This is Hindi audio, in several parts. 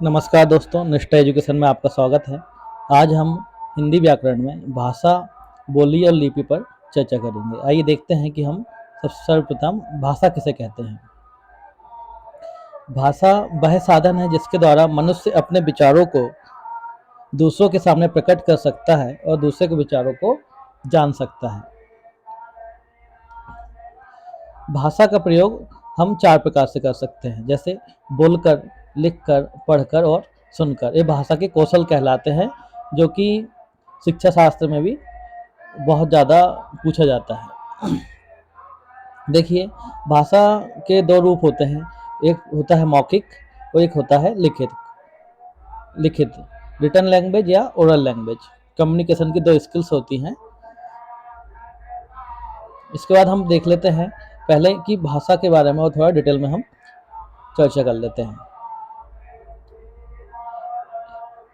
नमस्कार दोस्तों, निष्ठा एजुकेशन में आपका स्वागत है। आज हम हिंदी व्याकरण में भाषा, बोली और लिपि पर चर्चा करेंगे। आइए देखते हैं कि हम सबसे सर्वप्रथम भाषा किसे कहते हैं। भाषा वह साधन है जिसके द्वारा मनुष्य अपने विचारों को दूसरों के सामने प्रकट कर सकता है और दूसरे के विचारों को जान सकता है। भाषा का प्रयोग हम 4 प्रकार से कर सकते हैं, जैसे बोलकर, लिखकर, पढ़कर और सुनकर। ये भाषा के कौशल कहलाते हैं, जो कि शिक्षा शास्त्र में भी बहुत ज़्यादा पूछा जाता है। देखिए, भाषा के 2 रूप होते हैं, एक होता है मौखिक और एक होता है लिखित। लिखित रिटन लैंग्वेज या ओरल लैंग्वेज, कम्युनिकेशन की 2 स्किल्स होती हैं। इसके बाद हम देख लेते हैं पहले की भाषा के बारे में और थोड़ा डिटेल में हम चर्चा कर लेते हैं।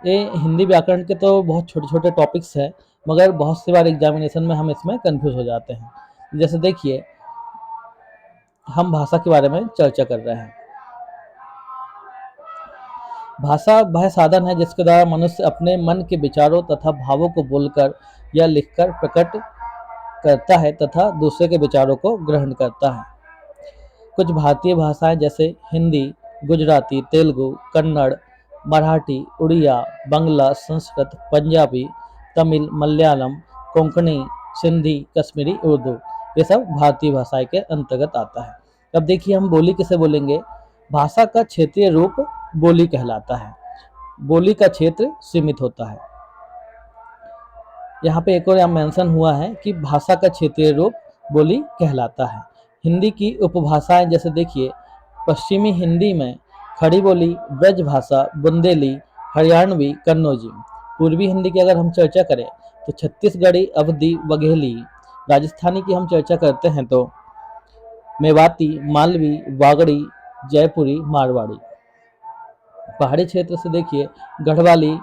ये हिंदी व्याकरण के तो बहुत छोटे छोटे टॉपिक्स हैं, मगर बहुत सी बार एग्जामिनेशन में हम इसमें कंफ्यूज हो जाते हैं। जैसे देखिए, हम भाषा के बारे में चर्चा कर रहे हैं। भाषा वह साधन है जिसके द्वारा मनुष्य अपने मन के विचारों तथा भावों को बोलकर या लिखकर प्रकट करता है तथा दूसरे के विचारों को ग्रहण करता है। कुछ भारतीय भाषाएं जैसे हिंदी, गुजराती, तेलुगु, कन्नड़, मराठी, उड़िया, बांग्ला, संस्कृत, पंजाबी, तमिल, मलयालम, कोंकणी, सिंधी, कश्मीरी, उर्दू, ये सब भारतीय भाषाएं के अंतर्गत आता है। अब देखिए, हम बोली किसे बोलेंगे। भाषा का क्षेत्रीय रूप बोली कहलाता है। बोली का क्षेत्र सीमित होता है। यहाँ पे एक और यहाँ मेंशन हुआ है कि भाषा का क्षेत्रीय रूप बोली कहलाता है। हिंदी की उपभाषाएं जैसे देखिए, पश्चिमी हिंदी में खड़ी बोली, ब्रज भाषा, बुंदेली, हरियाणवी, कन्नौजी। पूर्वी हिंदी की अगर हम चर्चा करें तो छत्तीसगढ़ी, अवधी, बघेली। राजस्थानी की हम चर्चा करते हैं तो मेवाती, मालवी, वागड़ी, जयपुरी, मारवाड़ी। पहाड़ी क्षेत्र से देखिए, गढ़वाली,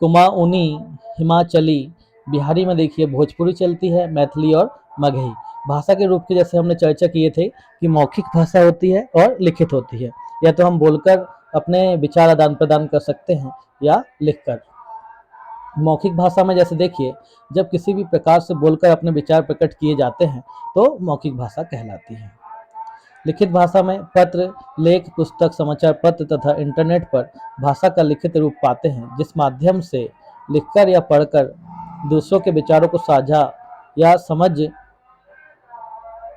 कुमाऊनी, हिमाचली। बिहारी में देखिए भोजपुरी चलती है, मैथिली और मगही। भाषा के रूप की जैसे हमने चर्चा किए थे कि मौखिक भाषा होती है और लिखित होती है। या तो हम बोलकर अपने विचार आदान प्रदान कर सकते हैं या लिखकर। मौखिक भाषा में जैसे देखिए, जब किसी भी प्रकार से बोलकर अपने विचार प्रकट किए जाते हैं तो मौखिक भाषा कहलाती है। लिखित भाषा में पत्र, लेख, पुस्तक, समाचार पत्र तथा इंटरनेट पर भाषा का लिखित रूप पाते हैं, जिस माध्यम से लिखकर या पढ़कर दूसरों के विचारों को साझा या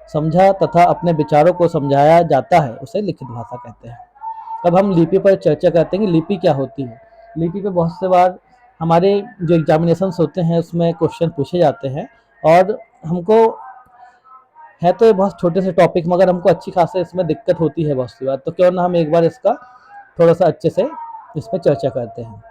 समझा तथा अपने विचारों को समझाया जाता है, उसे लिखित भाषा कहते हैं। अब हम लिपि पर चर्चा करते हैं कि लिपि क्या होती है। लिपि पे बहुत से बार हमारे जो एग्जामिनेशंस होते हैं उसमें क्वेश्चन पूछे जाते हैं, और हमको है तो ये बहुत छोटे से टॉपिक, मगर हमको अच्छी खासी इसमें दिक्कत होती है बहुत सी बार। तो क्यों ना हम एक बार इसका थोड़ा सा अच्छे से इस पर चर्चा करते हैं।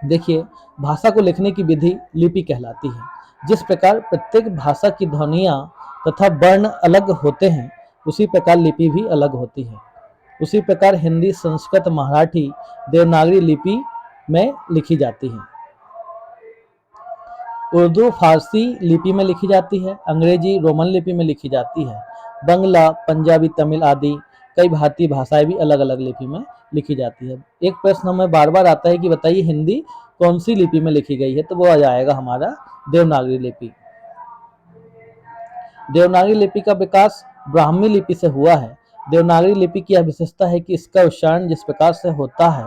देखिए, भाषा को लिखने की विधि लिपि कहलाती है। जिस प्रकार प्रत्येक भाषा की ध्वनियाँ तथा वर्ण अलग होते हैं, उसी प्रकार लिपि भी अलग होती है। उसी प्रकार हिंदी, संस्कृत, मराठी देवनागरी लिपि में लिखी जाती है। उर्दू फारसी लिपि में लिखी जाती है। अंग्रेजी रोमन लिपि में लिखी जाती है। बंगला, पंजाबी, तमिल आदि कई भारतीय भाषाएं भी अलग अलग लिपि में लिखी जाती है। एक प्रश्न हमें बार बार आता है कि बताइए हिंदी कौन सी लिपि में लिखी गई है, तो वो आ जाएगा हमारा देवनागरी लिपि। देवनागरी लिपि का विकास ब्राह्मी लिपि से हुआ है। देवनागरी लिपि की यह विशेषता है कि इसका उच्चारण जिस प्रकार से होता है,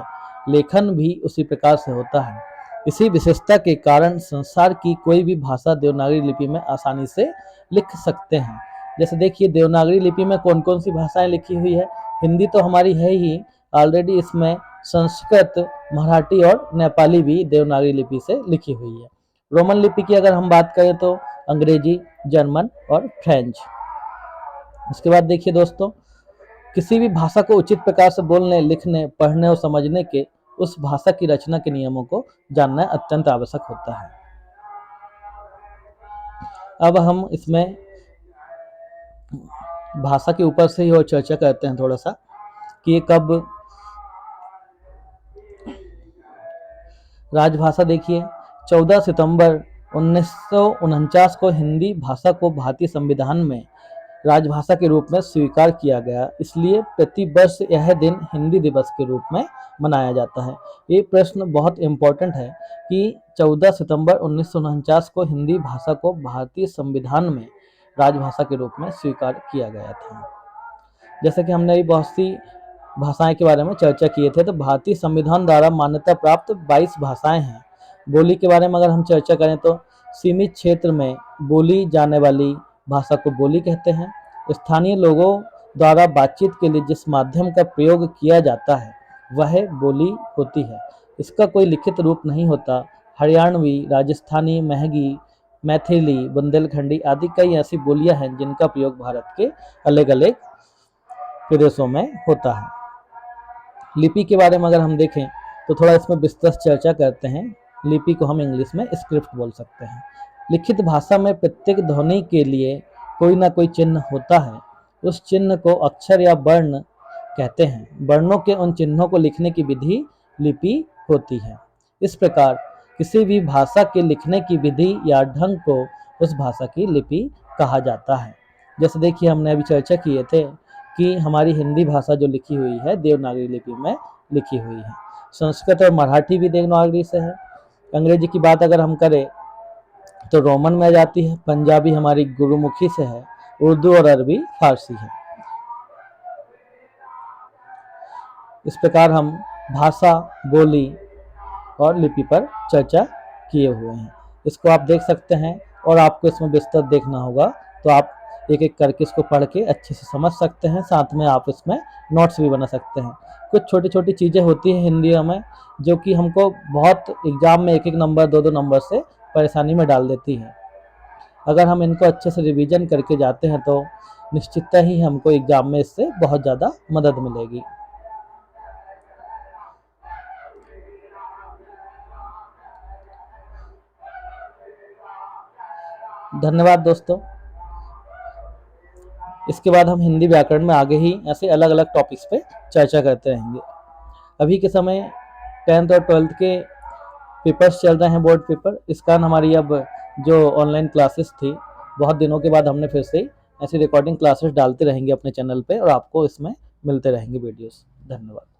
लेखन भी उसी प्रकार से होता है। इसी विशेषता के कारण संसार की कोई भी भाषा देवनागरी लिपि में आसानी से लिख सकते हैं। जैसे देखिए, देवनागरी लिपि में कौन कौन सी भाषाएं लिखी हुई है। हिंदी तो हमारी है ही ऑलरेडी, इसमें संस्कृत, मराठी और नेपाली भी देवनागरी लिपि से लिखी हुई है। रोमन लिपि की अगर हम बात करें तो अंग्रेजी, जर्मन और फ्रेंच। उसके बाद देखिए दोस्तों, किसी भी भाषा को उचित प्रकार से बोलने, लिखने, पढ़ने और समझने के उस भाषा की रचना के नियमों को जानना अत्यंत आवश्यक होता है। अब हम इसमें भाषा के ऊपर से ही और चर्चा करते हैं थोड़ा सा कि ये कब राजभाषा। देखिए, 14 सितंबर 1949 को हिंदी भाषा को भारतीय संविधान में राजभाषा के रूप में स्वीकार किया गया, इसलिए प्रतिवर्ष यह दिन हिंदी दिवस के रूप में मनाया जाता है। ये प्रश्न बहुत इम्पोर्टेंट है कि 14 सितंबर 1949 को हिंदी भाषा को भारतीय संविधान में राजभाषा के रूप में स्वीकार किया गया था। जैसे कि हमने भी बहुत सी भाषाएं के बारे में चर्चा किए थे, तो भारतीय संविधान द्वारा मान्यता प्राप्त 22 भाषाएं हैं। बोली के बारे में अगर हम चर्चा करें तो सीमित क्षेत्र में बोली जाने वाली भाषा को बोली कहते हैं। स्थानीय लोगों द्वारा बातचीत के लिए जिस माध्यम का प्रयोग किया जाता है वह बोली होती है। इसका कोई लिखित रूप नहीं होता। हरियाणवी, राजस्थानी, महगी, मैथिली, बुंदेलखंडी आदि कई ऐसी बोलियां हैं जिनका प्रयोग भारत के अलग अलग प्रदेशों में होता है। लिपि के बारे में अगर हम देखें तो थोड़ा इसमें विस्तृत चर्चा करते हैं। लिपि को हम इंग्लिश में स्क्रिप्ट बोल सकते हैं। लिखित भाषा में प्रत्येक ध्वनि के लिए कोई ना कोई चिन्ह होता है। उस चिन्ह को अक्षर या वर्ण कहते हैं। वर्णों के उन चिन्हों को लिखने की विधि लिपि होती है। इस प्रकार किसी भी भाषा के लिखने की विधि या ढंग को उस भाषा की लिपि कहा जाता है। जैसे देखिए हमने अभी चर्चा किए थे कि हमारी हिंदी भाषा जो लिखी हुई है देवनागरी लिपि में लिखी हुई है। संस्कृत और मराठी भी देवनागरी से है। अंग्रेजी की बात अगर हम करें तो रोमन में जाती है। पंजाबी हमारी गुरुमुखी से है। उर्दू और अरबी फारसी है। इस प्रकार हम भाषा, बोली और लिपि पर चर्चा किए हुए हैं। इसको आप देख सकते हैं और आपको इसमें विस्तृत देखना होगा तो आप एक एक करके इसको पढ़ के अच्छे से समझ सकते हैं। साथ में आप इसमें नोट्स भी बना सकते हैं। कुछ छोटी छोटी चीज़ें होती हैं हिंदी में जो कि हमको बहुत एग्जाम में एक एक नंबर, दो दो नंबर से परेशानी में डाल देती है। अगर हम इनको अच्छे से रिवीजन करके जाते हैं तो निश्चितता ही हमको एग्जाम में इससे बहुत ज़्यादा मदद मिलेगी। धन्यवाद दोस्तों। इसके बाद हम हिंदी व्याकरण में आगे ही ऐसे अलग अलग टॉपिक्स पे चर्चा करते रहेंगे। अभी के समय 10th और 12th के पेपर्स चल रहे हैं, बोर्ड पेपर। इस कारण हमारी अब जो ऑनलाइन क्लासेस थी बहुत दिनों के बाद हमने फिर से ऐसी रिकॉर्डिंग क्लासेस डालते रहेंगे अपने चैनल पे और आपको इसमें मिलते रहेंगे वीडियोस। धन्यवाद।